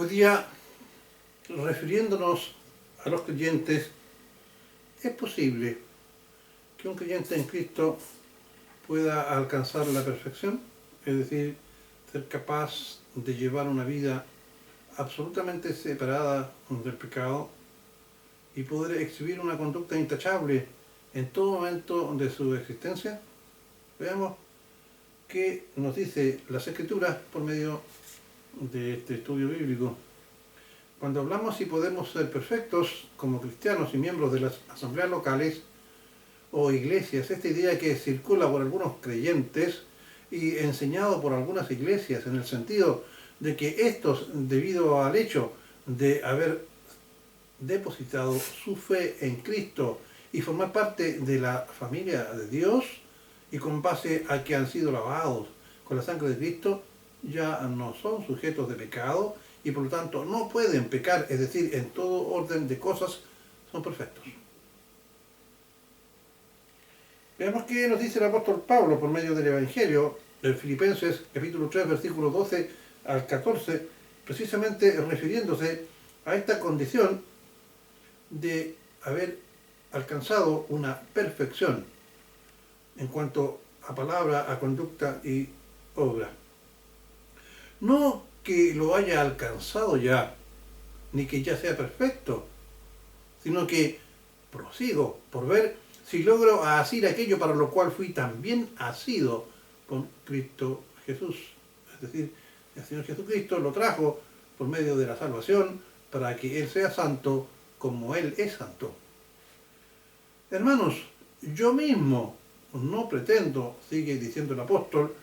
Hoy día, refiriéndonos a los creyentes, es posible que un creyente en Cristo pueda alcanzar la perfección, es decir, ser capaz de llevar una vida absolutamente separada del pecado y poder exhibir una conducta intachable en todo momento de su existencia. Veamos qué nos dice las Escrituras por medio de este estudio bíblico. Cuando hablamos si podemos ser perfectos como cristianos y miembros de las asambleas locales o iglesias, esta idea que circula por algunos creyentes y enseñado por algunas iglesias en el sentido de que estos, debido al hecho de haber depositado su fe en Cristo y formar parte de la familia de Dios, y con base a que han sido lavados con la sangre de Cristo, ya no son sujetos de pecado y por lo tanto no pueden pecar, es decir, en todo orden de cosas son perfectos. Veamos qué nos dice el apóstol Pablo por medio del Evangelio, en Filipenses capítulo 3, versículos 12 al 14, precisamente refiriéndose a esta condición de haber alcanzado una perfección en cuanto a palabra, a conducta y obra. No que lo haya alcanzado ya, ni que ya sea perfecto, sino que prosigo por ver si logro hacer aquello para lo cual fui también asido con Cristo Jesús. Es decir, el Señor Jesucristo lo trajo por medio de la salvación para que Él sea santo como Él es santo. Hermanos, yo mismo no pretendo, sigue diciendo el apóstol,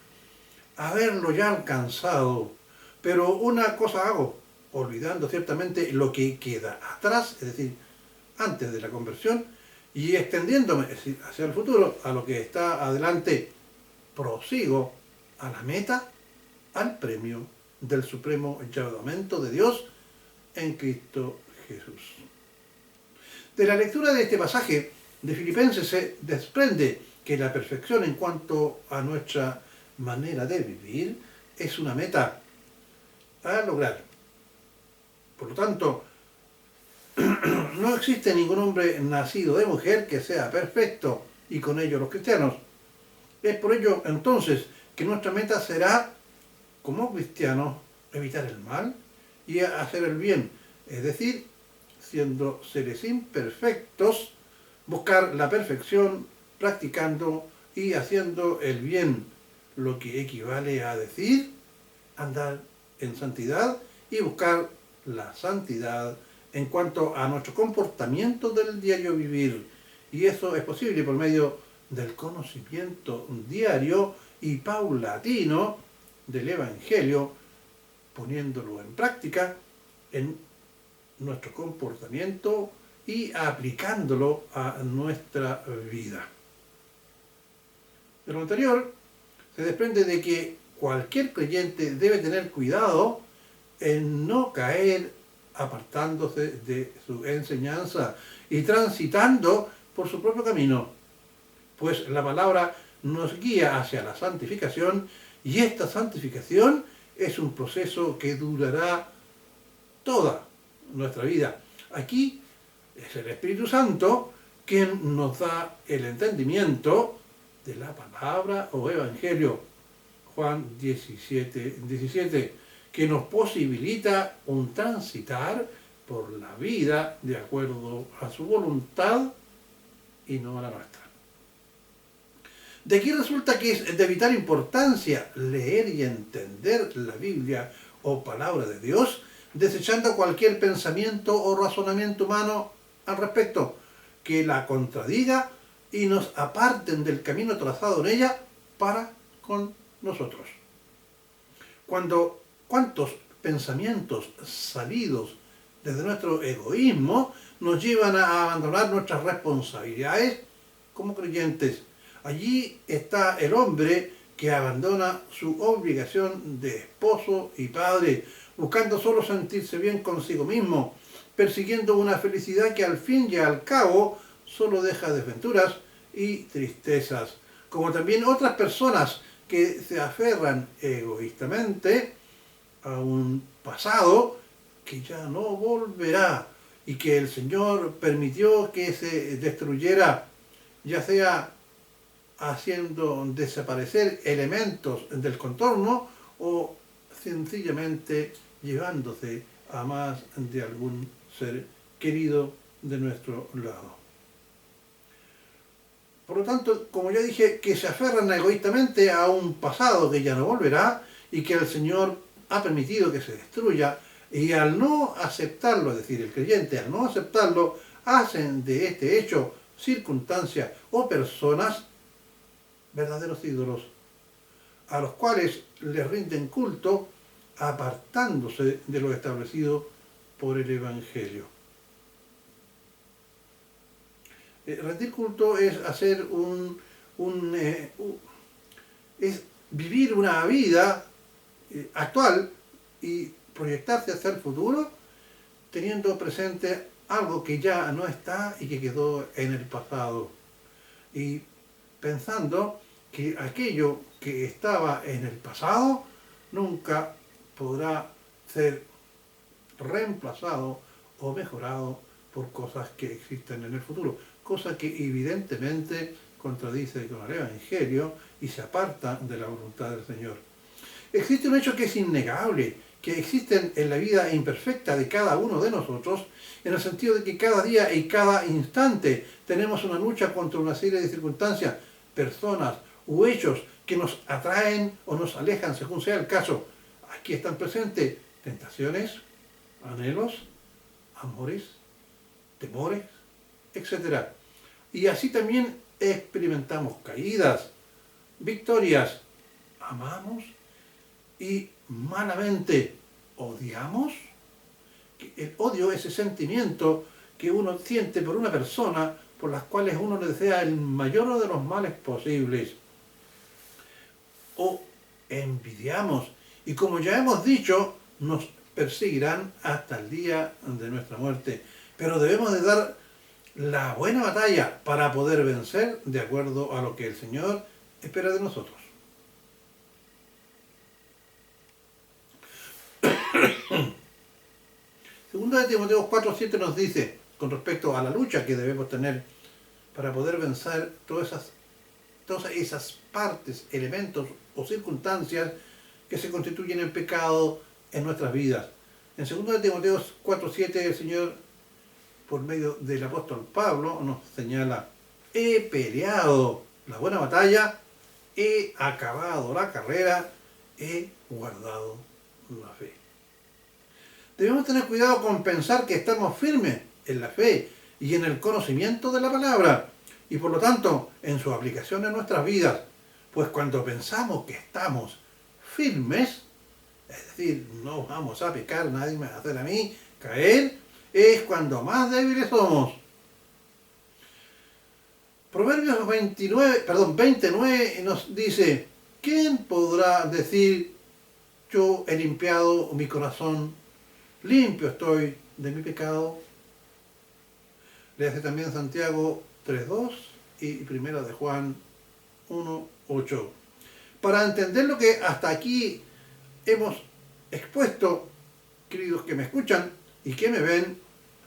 haberlo ya alcanzado, pero una cosa hago, olvidando ciertamente lo que queda atrás, es decir, antes de la conversión, y extendiéndome hacia el futuro, a lo que está adelante, prosigo a la meta, al premio del supremo llamamiento de Dios en Cristo Jesús. De la lectura de este pasaje de Filipenses se desprende que la perfección en cuanto a nuestra manera de vivir es una meta a lograr. Por lo tanto, no existe ningún hombre nacido de mujer que sea perfecto, y con ello los cristianos. Es por ello entonces que nuestra meta será, como cristianos, evitar el mal y hacer el bien, es decir, siendo seres imperfectos, buscar la perfección practicando y haciendo el bien, lo que equivale a decir, andar en santidad y buscar la santidad en cuanto a nuestro comportamiento del diario vivir. Y eso es posible por medio del conocimiento diario y paulatino del Evangelio, poniéndolo en práctica en nuestro comportamiento y aplicándolo a nuestra vida. De lo anterior, se desprende de que cualquier creyente debe tener cuidado en no caer apartándose de su enseñanza y transitando por su propio camino, pues la palabra nos guía hacia la santificación y esta santificación es un proceso que durará toda nuestra vida. Aquí es el Espíritu Santo quien nos da el entendimiento de la palabra o evangelio. Juan 17, que nos posibilita un transitar por la vida de acuerdo a su voluntad y no a la nuestra. De aquí resulta que es de vital importancia leer y entender la Biblia o palabra de Dios, desechando cualquier pensamiento o razonamiento humano al respecto, que la contradiga y nos aparten del camino trazado en ella para con nosotros. ¿Cuántos pensamientos salidos desde nuestro egoísmo nos llevan a abandonar nuestras responsabilidades como creyentes? Allí está el hombre que abandona su obligación de esposo y padre, buscando solo sentirse bien consigo mismo, persiguiendo una felicidad que al fin y al cabo solo deja desventuras y tristezas, como también otras personas que se aferran egoístamente a un pasado que ya no volverá y que el Señor permitió que se destruyera, ya sea haciendo desaparecer elementos del contorno o sencillamente llevándose a más de algún ser querido de nuestro lado. Por lo tanto, como ya dije, que se aferran egoístamente a un pasado que ya no volverá y que el Señor ha permitido que se destruya, y al no aceptarlo, es decir, el creyente al no aceptarlo, hacen de este hecho, circunstancias o personas verdaderos ídolos, a los cuales les rinden culto apartándose de lo establecido por el Evangelio. Rendir culto es hacer es vivir una vida actual y proyectarse hacia el futuro teniendo presente algo que ya no está y que quedó en el pasado. Y pensando que aquello que estaba en el pasado nunca podrá ser reemplazado o mejorado por cosas que existen en el futuro, cosa que evidentemente contradice con el Evangelio y se aparta de la voluntad del Señor. Existe un hecho que es innegable, que existen en la vida imperfecta de cada uno de nosotros, en el sentido de que cada día y cada instante tenemos una lucha contra una serie de circunstancias, personas u hechos que nos atraen o nos alejan según sea el caso. Aquí están presentes tentaciones, anhelos, amores, temores, etc. Y así también experimentamos caídas, victorias, amamos y malamente odiamos. El odio es ese sentimiento que uno siente por una persona por las cuales uno le desea el mayor de los males posibles. O envidiamos y, como ya hemos dicho, nos perseguirán hasta el día de nuestra muerte. Pero debemos de dar la buena batalla para poder vencer de acuerdo a lo que el Señor espera de nosotros. Segunda de Timoteo 4:7 nos dice, con respecto a la lucha que debemos tener para poder vencer todas esas partes, elementos o circunstancias que se constituyen en pecado en nuestras vidas. En 2 de Timoteo 4:7 el Señor, por medio del apóstol Pablo, nos señala: he peleado la buena batalla, he acabado la carrera, he guardado la fe. Debemos tener cuidado con pensar que estamos firmes en la fe y en el conocimiento de la palabra, y por lo tanto en su aplicación en nuestras vidas, pues cuando pensamos que estamos firmes, es decir, no vamos a pecar, nadie me va a hacer a mí caer, es cuando más débiles somos. Proverbios 29 nos dice: ¿quién podrá decir yo he limpiado mi corazón, limpio estoy de mi pecado? Le hace también Santiago 3:2 y 1 de Juan 1:8. Para entender lo que hasta aquí hemos expuesto, queridos que me escuchan y que me ven,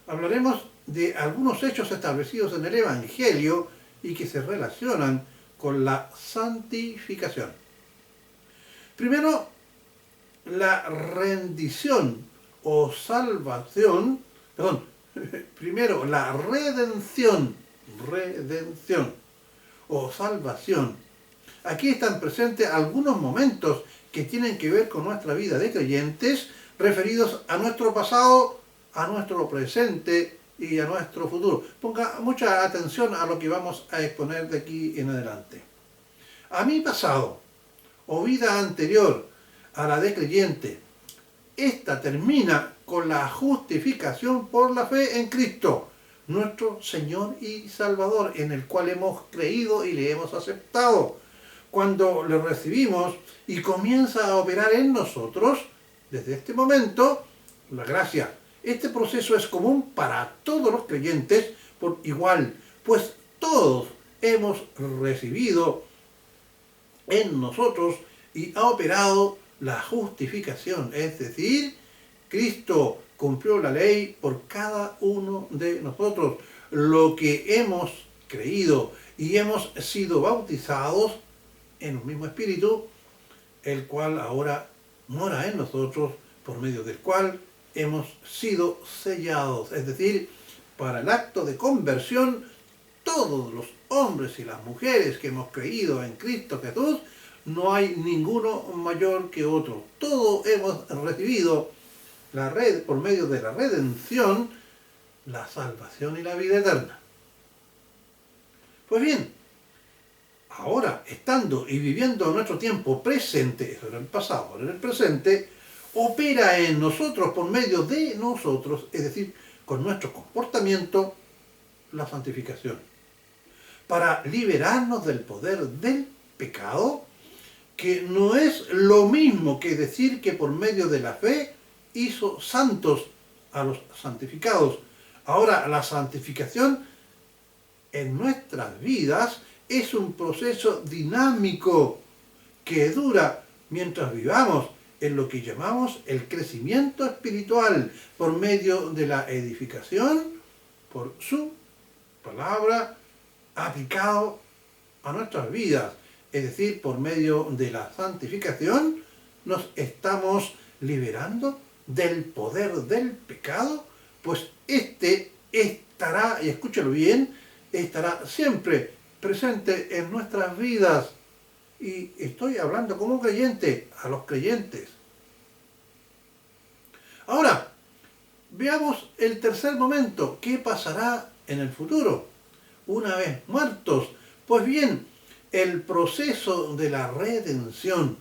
hablaremos de algunos hechos establecidos en el Evangelio y que se relacionan con la santificación. Primero, la rendición o salvación, primero la redención o salvación. Aquí están presentes algunos momentos que tienen que ver con nuestra vida de creyentes, referidos a nuestro pasado, a nuestro presente y a nuestro futuro. Ponga mucha atención a lo que vamos a exponer de aquí en adelante. A mi pasado o vida anterior a la de creyente, esta termina con la justificación por la fe en Cristo, nuestro Señor y Salvador, en el cual hemos creído y le hemos aceptado. Cuando le recibimos y comienza a operar en nosotros, desde este momento, la gracia. Este proceso es común para todos los creyentes por igual, pues todos hemos recibido en nosotros y ha operado la justificación, es decir, Cristo cumplió la ley por cada uno de nosotros. Lo que hemos creído y hemos sido bautizados en un mismo espíritu, el cual ahora mora en nosotros, por medio del cual hemos sido sellados. Es decir, para el acto de conversión, todos los hombres y las mujeres que hemos creído en Cristo Jesús, no hay ninguno mayor que otro. Todos hemos recibido por medio de la redención, la salvación y la vida eterna. Pues bien, ahora, estando y viviendo nuestro tiempo presente, eso era el pasado, ahora en el presente, opera en nosotros, por medio de nosotros, es decir, con nuestro comportamiento, la santificación. Para liberarnos del poder del pecado, que no es lo mismo que decir que por medio de la fe hizo santos a los santificados. Ahora, la santificación en nuestras vidas es un proceso dinámico que dura mientras vivamos en lo que llamamos el crecimiento espiritual por medio de la edificación por su palabra aplicado a nuestras vidas. Es decir, por medio de la santificación nos estamos liberando del poder del pecado, pues este estará, y escúchalo bien, estará siempre presente en nuestras vidas. Y estoy hablando como creyente, a los creyentes. Ahora, veamos el tercer momento. ¿Qué pasará en el futuro? Una vez muertos. Pues bien, el proceso de la redención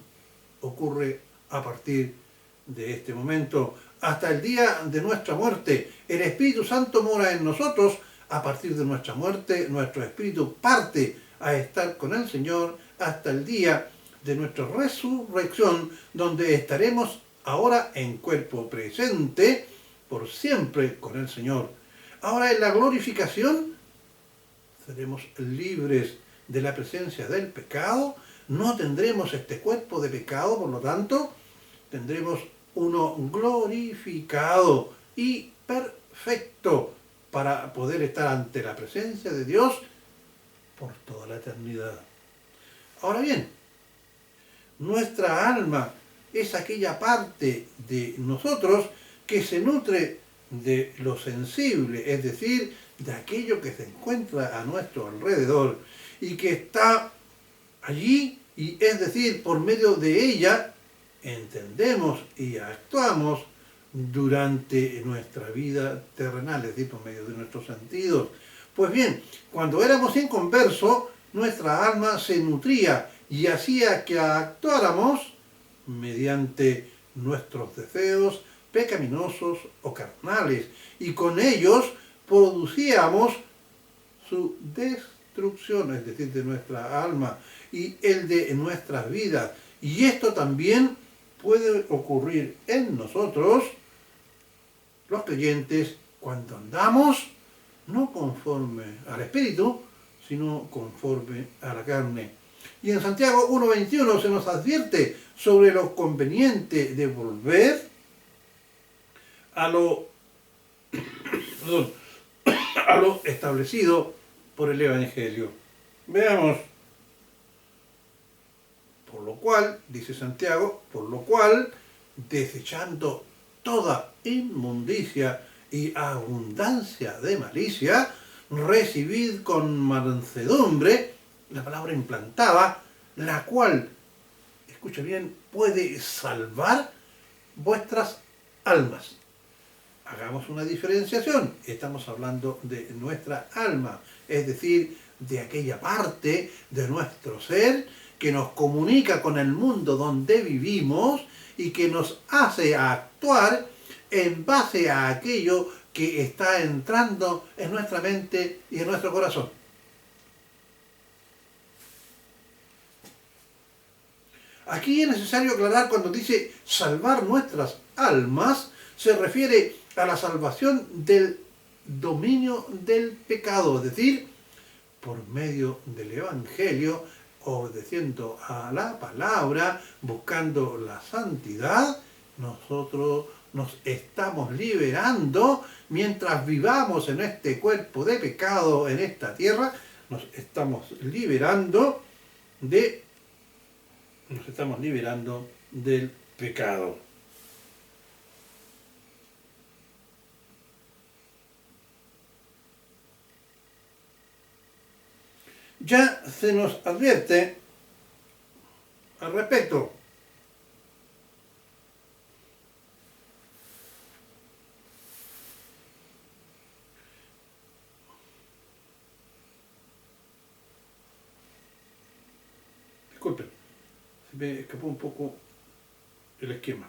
ocurre a partir de este momento. Hasta el día de nuestra muerte, el Espíritu Santo mora en nosotros. A partir de nuestra muerte, nuestro espíritu parte a estar con el Señor hasta el día de nuestra resurrección, donde estaremos ahora en cuerpo presente por siempre con el Señor. Ahora en la glorificación seremos libres de la presencia del pecado, no tendremos este cuerpo de pecado, por lo tanto tendremos uno glorificado y perfecto para poder estar ante la presencia de Dios por toda la eternidad. Ahora bien, nuestra alma es aquella parte de nosotros que se nutre de lo sensible, es decir, de aquello que se encuentra a nuestro alrededor y que está allí, y es decir, por medio de ella entendemos y actuamos durante nuestra vida terrenal, es decir, por medio de nuestros sentidos. Pues bien, cuando éramos inconversos, nuestra alma se nutría y hacía que actuáramos mediante nuestros deseos pecaminosos o carnales, y con ellos producíamos su destrucción, es decir, de nuestra alma y el de nuestras vidas. Y esto también puede ocurrir en nosotros, los creyentes, cuando andamos no conforme al Espíritu, sino conforme a la carne. Y en Santiago 1:21 se nos advierte sobre lo conveniente de volver a lo establecido por el Evangelio. Veamos. Por lo cual, dice Santiago, por lo cual, desechando toda inmundicia y abundancia de malicia, recibid con mansedumbre la palabra implantada, la cual, escucha bien, puede salvar vuestras almas. Hagamos una diferenciación. Estamos hablando de nuestra alma, es decir, de aquella parte de nuestro ser que nos comunica con el mundo donde vivimos y que nos hace actuar en base a aquello que está entrando en nuestra mente y en nuestro corazón. Aquí es necesario aclarar, cuando dice salvar nuestras almas, se refiere a la salvación del dominio del pecado, es decir, por medio del Evangelio, obedeciendo a la palabra, buscando la santidad, nosotros nos estamos liberando mientras vivamos en este cuerpo de pecado en esta tierra, nos estamos liberando del pecado. Ya se nos advierte al respecto. Disculpen, se me escapó un poco el esquema.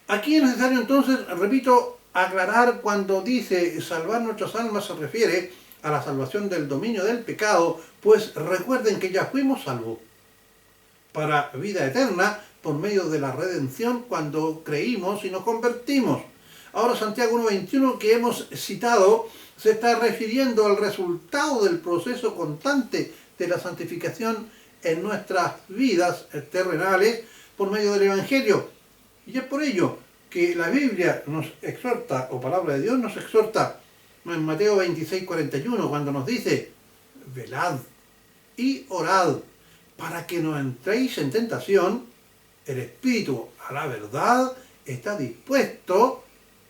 Aquí es necesario entonces, repito, aclarar cuando dice salvar nuestras almas se refiere a la salvación del dominio del pecado, pues recuerden que ya fuimos salvos para vida eterna por medio de la redención cuando creímos y nos convertimos. Ahora Santiago 1.21 que hemos citado se está refiriendo al resultado del proceso constante de la santificación en nuestras vidas terrenales por medio del Evangelio. Y es por ello que la Biblia nos exhorta, o palabra de Dios nos exhorta, en Mateo 26.41, cuando nos dice, velad y orad para que no entréis en tentación, el espíritu a la verdad está dispuesto,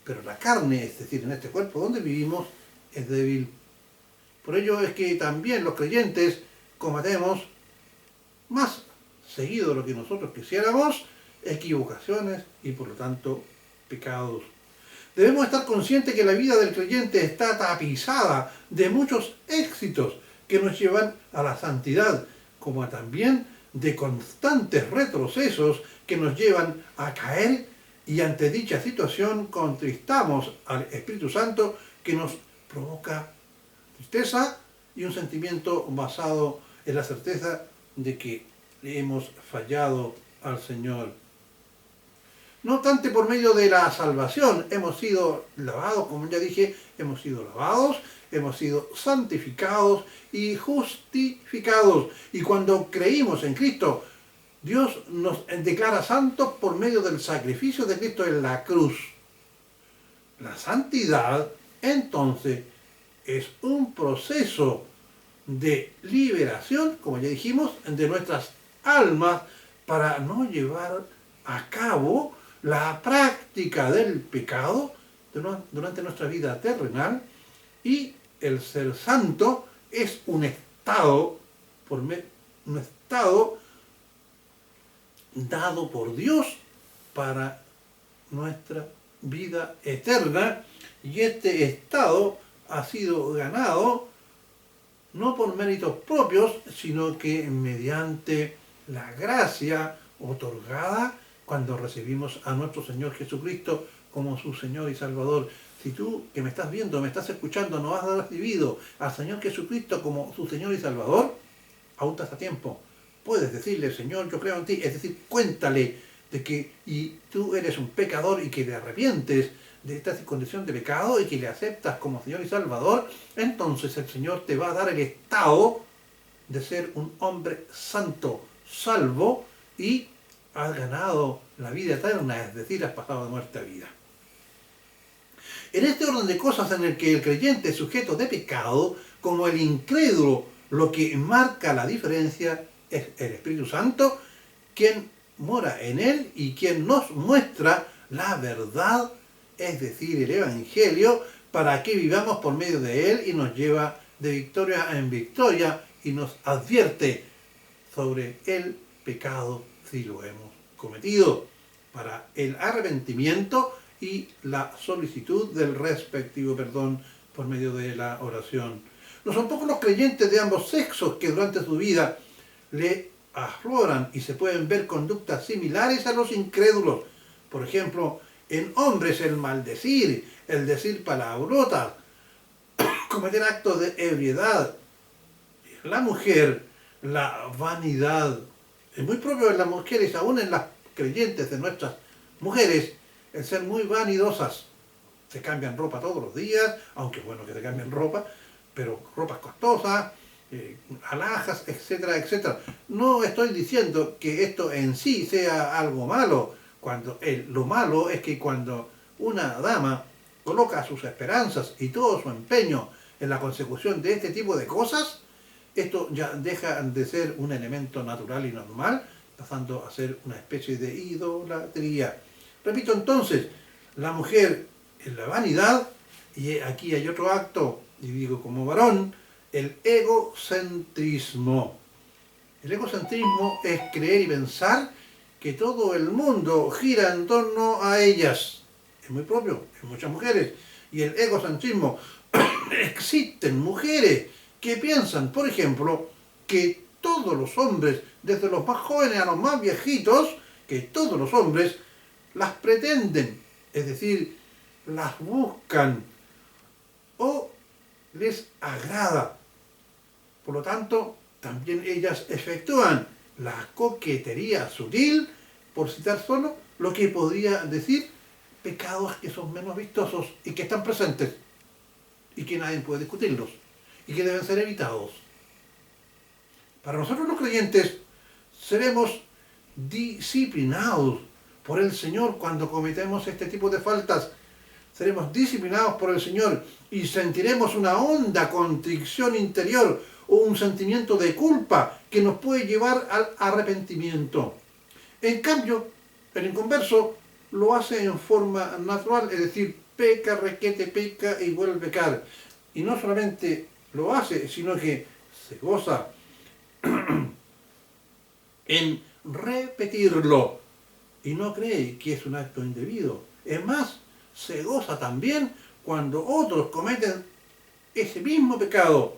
pero la carne, es decir, en este cuerpo donde vivimos, es débil. Por ello es que también los creyentes cometemos, más seguido de lo que nosotros quisiéramos, equivocaciones y por lo tanto pecados. Debemos estar conscientes que la vida del creyente está tapizada de muchos éxitos que nos llevan a la santidad, como también de constantes retrocesos que nos llevan a caer, y ante dicha situación contristamos al Espíritu Santo que nos provoca tristeza y un sentimiento basado en la certeza de que le hemos fallado al Señor. No obstante, por medio de la salvación hemos sido lavados, como ya dije, hemos sido lavados, hemos sido santificados y justificados. Y cuando creímos en Cristo, Dios nos declara santos por medio del sacrificio de Cristo en la cruz. La santidad, entonces, es un proceso de liberación, como ya dijimos, de nuestras almas para no llevar a cabo la práctica del pecado durante nuestra vida terrenal. Y el ser santo es un estado dado por Dios para nuestra vida eterna, y este estado ha sido ganado no por méritos propios, sino que mediante la gracia otorgada cuando recibimos a nuestro Señor Jesucristo como su Señor y Salvador. Si tú que me estás viendo, me estás escuchando, no has recibido al Señor Jesucristo como su Señor y Salvador, aún estás a tiempo. Puedes decirle, Señor, yo creo en ti, es decir, cuéntale de que y tú eres un pecador y que te arrepientes de esta condición de pecado y que le aceptas como Señor y Salvador. Entonces el Señor te va a dar el estado de ser un hombre santo, salvo, y has ganado la vida eterna, es decir, has pasado de muerte a vida. En este orden de cosas en el que el creyente es sujeto de pecado, como el incrédulo, lo que marca la diferencia es el Espíritu Santo, quien mora en él y quien nos muestra la verdad, es decir, el Evangelio, para que vivamos por medio de él y nos lleva de victoria en victoria y nos advierte sobre el pecado si lo hemos cometido, para el arrepentimiento y la solicitud del respectivo perdón por medio de la oración. No son pocos los creyentes de ambos sexos que durante su vida le afloran y se pueden ver conductas similares a los incrédulos. Por ejemplo, en hombres el maldecir, el decir palabrotas, cometer actos de ebriedad. En la mujer, la vanidad. Es muy propio de las mujeres, aún en las creyentes de nuestras mujeres, el ser muy vanidosas. Se cambian ropa todos los días, aunque es bueno que se cambien ropa, pero ropas costosas, alhajas, etcétera, etcétera. No estoy diciendo que esto en sí sea algo malo. Lo malo es que cuando una dama coloca sus esperanzas y todo su empeño en la consecución de este tipo de cosas, esto ya deja de ser un elemento natural y normal, pasando a ser una especie de idolatría. Repito entonces, la mujer en la vanidad, y aquí hay otro acto, y digo como varón, el egocentrismo. El egocentrismo es creer y pensar que todo el mundo gira en torno a ellas. Es muy propio en muchas mujeres. Y el egocentrismo, existen mujeres que piensan, por ejemplo, que todos los hombres, desde los más jóvenes a los más viejitos, que todos los hombres las pretenden, es decir, las buscan o les agrada. Por lo tanto, también ellas efectúan la coquetería sutil, por citar solo lo que podría decir pecados que son menos vistosos y que están presentes y que nadie puede discutirlos y que deben ser evitados. Para nosotros los creyentes seremos disciplinados por el Señor cuando cometemos este tipo de faltas. Seremos disciplinados por el Señor y sentiremos una honda contrición interior o un sentimiento de culpa que nos puede llevar al arrepentimiento. En cambio, el inconverso lo hace en forma natural, es decir, peca, requete, peca y vuelve a pecar. Y no solamente lo hace, sino que se goza en repetirlo y no cree que es un acto indebido. Es más, se goza también cuando otros cometen ese mismo pecado.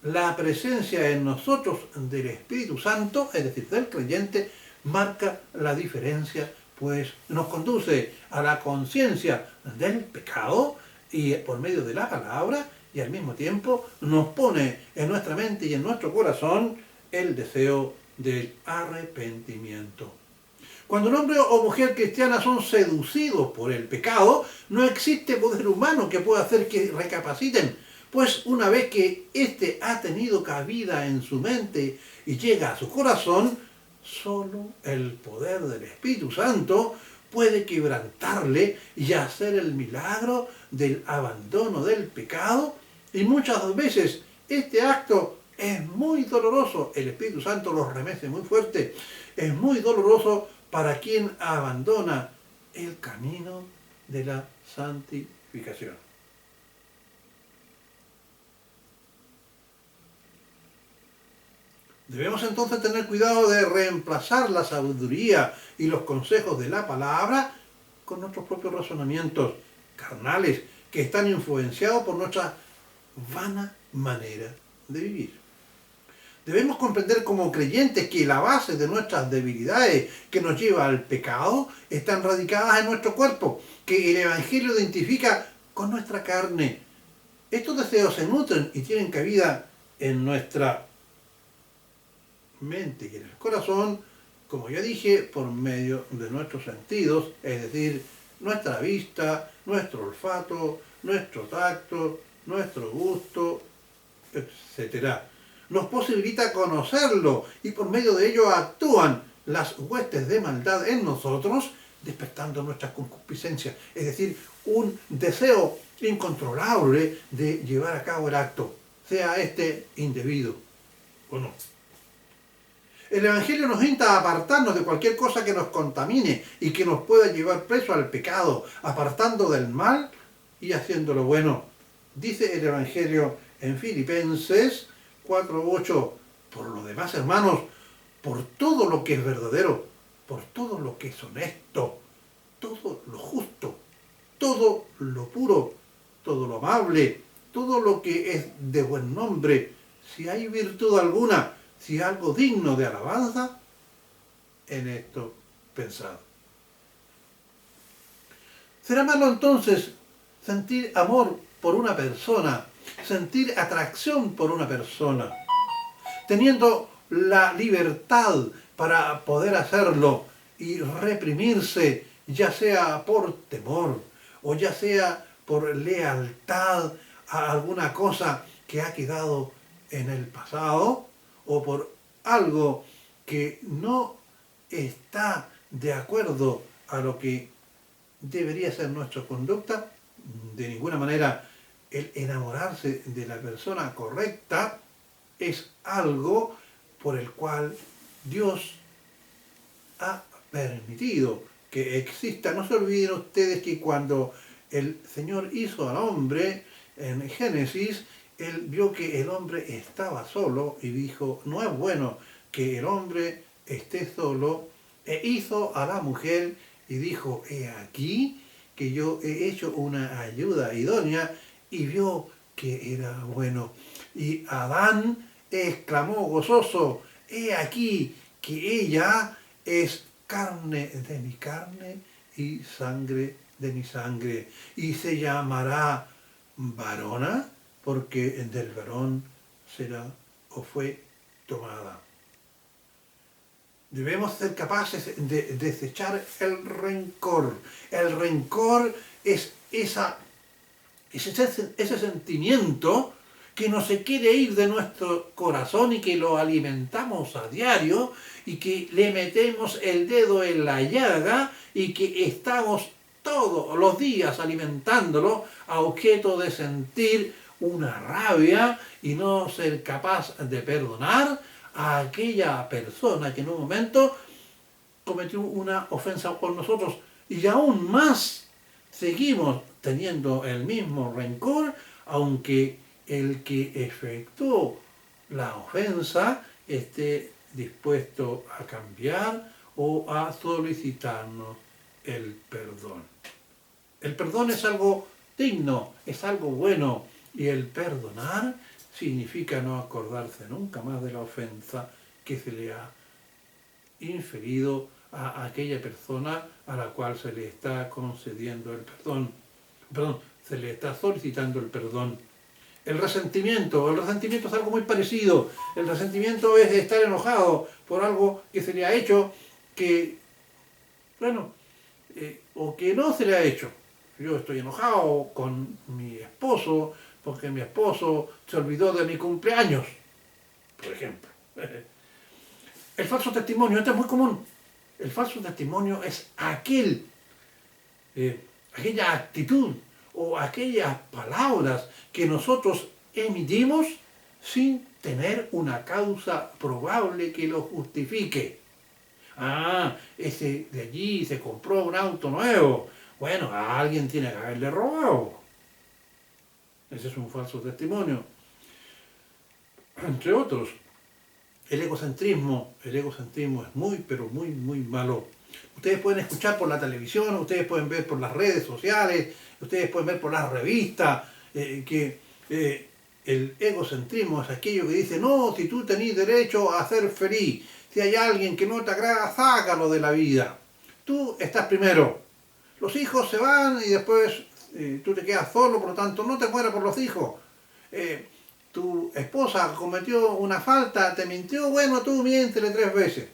La presencia en nosotros del Espíritu Santo, es decir, del creyente, marca la diferencia, pues nos conduce a la conciencia del pecado y por medio de la palabra, y al mismo tiempo nos pone en nuestra mente y en nuestro corazón el deseo del arrepentimiento. Cuando un hombre o mujer cristiana son seducidos por el pecado, no existe poder humano que pueda hacer que recapaciten, pues una vez que éste ha tenido cabida en su mente y llega a su corazón, solo el poder del Espíritu Santo puede quebrantarle y hacer el milagro del abandono del pecado, y muchas veces este acto es muy doloroso. El Espíritu Santo lo remece muy fuerte. Es muy doloroso para quien abandona el camino de la santificación. Debemos entonces tener cuidado de reemplazar la sabiduría y los consejos de la palabra con nuestros propios razonamientos carnales que están influenciados por nuestra vana manera de vivir. Debemos comprender como creyentes que la base de nuestras debilidades que nos lleva al pecado están radicadas en nuestro cuerpo, que el Evangelio identifica con nuestra carne. Estos deseos se nutren y tienen cabida en nuestra mente y en el corazón, como ya dije, por medio de nuestros sentidos, es decir, nuestra vista, nuestro olfato, nuestro tacto, nuestro gusto, etc. Nos posibilita conocerlo y por medio de ello actúan las huestes de maldad en nosotros, despertando nuestra concupiscencia, es decir, un deseo incontrolable de llevar a cabo el acto, sea este indebido o no. El Evangelio nos insta a apartarnos de cualquier cosa que nos contamine y que nos pueda llevar preso al pecado, apartando del mal y haciendo lo bueno. Dice el Evangelio en Filipenses 4:8, por lo demás, hermanos, por todo lo que es verdadero, por todo lo que es honesto, todo lo justo, todo lo puro, todo lo amable, todo lo que es de buen nombre, si hay virtud alguna, si hay algo digno de alabanza, en esto pensad. ¿Será malo entonces sentir amor por una persona, sentir atracción por una persona, teniendo la libertad para poder hacerlo y reprimirse, ya sea por temor o ya sea por lealtad a alguna cosa que ha quedado en el pasado o por algo que no está de acuerdo a lo que debería ser nuestra conducta, de ninguna manera el enamorarse de la persona correcta es algo por el cual Dios ha permitido que exista. No se olviden ustedes que cuando el Señor hizo al hombre en Génesis, Él vio que el hombre estaba solo y dijo, no es bueno que el hombre esté solo, e hizo a la mujer y dijo, he aquí que yo he hecho una ayuda idónea, y vio que era bueno. Y Adán exclamó gozoso, he aquí que ella es carne de mi carne y sangre de mi sangre, y se llamará varona, porque del varón será o fue tomada. Debemos ser capaces de desechar el rencor. El rencor es ese sentimiento que no se quiere ir de nuestro corazón y que lo alimentamos a diario y que le metemos el dedo en la llaga y que estamos todos los días alimentándolo a objeto de sentir una rabia y no ser capaz de perdonar a aquella persona que en un momento cometió una ofensa por nosotros, y aún más seguimos teniendo el mismo rencor, aunque el que efectuó la ofensa esté dispuesto a cambiar o a solicitarnos el perdón. El perdón es algo digno, es algo bueno, y el perdonar significa no acordarse nunca más de la ofensa que se le ha inferido a aquella persona a la cual se le está concediendo el perdón, se le está solicitando el perdón. El resentimiento es algo muy parecido. El resentimiento es estar enojado por algo que se le ha hecho que, bueno, o que no se le ha hecho. Yo estoy enojado con mi esposo porque mi esposo se olvidó de mi cumpleaños, por ejemplo. El falso testimonio, esto es muy común. El falso testimonio es aquella actitud o aquellas palabras que nosotros emitimos sin tener una causa probable que lo justifique. Ah, ese de allí se compró un auto nuevo. Bueno, a alguien tiene que haberle robado. Ese es un falso testimonio. Entre otros, el egocentrismo es muy, pero muy, muy malo. Ustedes pueden escuchar por la televisión, ustedes pueden ver por las redes sociales, ustedes pueden ver por las revistas, que el egocentrismo es aquello que dice, no, si tú tenés derecho a ser feliz, si hay alguien que no te agrada, sácalo de la vida. Tú estás primero. Los hijos se van y después tú te quedas solo, por lo tanto no te mueras por los hijos. Tu esposa cometió una falta, te mintió, bueno, tú miéntele 3 veces.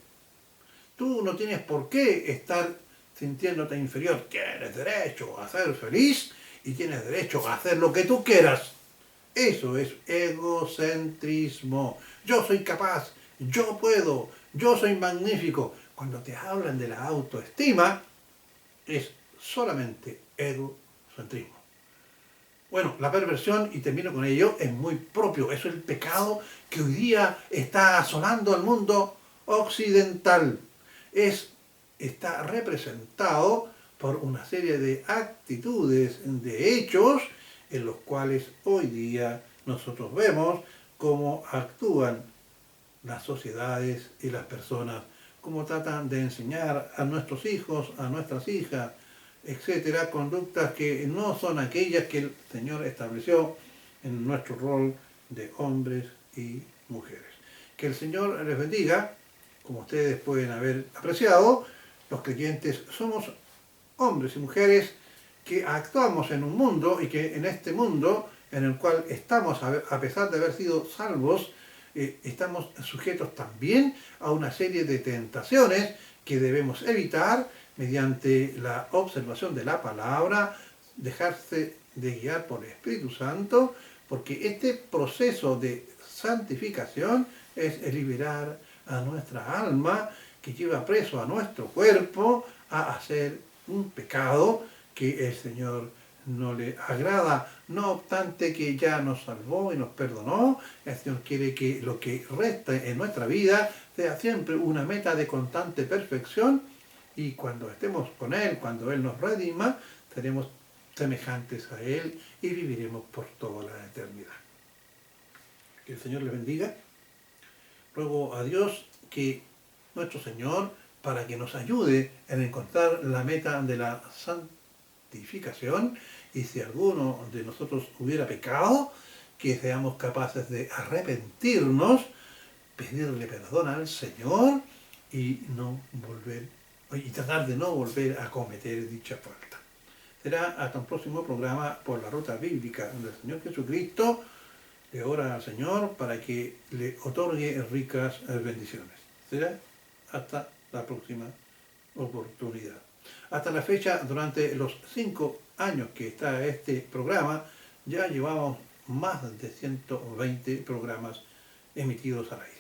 Tú no tienes por qué estar sintiéndote inferior. Tienes derecho a ser feliz y tienes derecho a hacer lo que tú quieras. Eso es egocentrismo. Yo soy capaz, yo puedo, yo soy magnífico. Cuando te hablan de la autoestima, es solamente egocentrismo. Bueno, la perversión, y termino con ello, es muy propio. Eso es el pecado que hoy día está asolando al mundo occidental. Está representado por una serie de actitudes, de hechos, en los cuales hoy día nosotros vemos cómo actúan las sociedades y las personas, cómo tratan de enseñar a nuestros hijos, a nuestras hijas, etcétera, conductas que no son aquellas que el Señor estableció en nuestro rol de hombres y mujeres. Que el Señor les bendiga. Como ustedes pueden haber apreciado, los creyentes somos hombres y mujeres que actuamos en un mundo, y que en este mundo en el cual estamos, a pesar de haber sido salvos, estamos sujetos también a una serie de tentaciones que debemos evitar mediante la observación de la palabra, dejarse de guiar por el Espíritu Santo, porque este proceso de santificación es liberar a nuestra alma que lleva preso a nuestro cuerpo a hacer un pecado que el Señor no le agrada. No obstante que ya nos salvó y nos perdonó, el Señor quiere que lo que resta en nuestra vida sea siempre una meta de constante perfección, y cuando estemos con Él, cuando Él nos redima, seremos semejantes a Él y viviremos por toda la eternidad. Que el Señor les bendiga. Ruego a Dios que nuestro Señor, para que nos ayude en encontrar la meta de la santificación, y si alguno de nosotros hubiera pecado, que seamos capaces de arrepentirnos, pedirle perdón al Señor y tratar de no volver a cometer dicha falta. Será hasta un próximo programa por la ruta bíblica del Señor Jesucristo. Le ora al Señor para que le otorgue ricas bendiciones. Será hasta la próxima oportunidad. Hasta la fecha, durante los 5 años que está este programa, ya llevamos más de 120 programas emitidos al aire.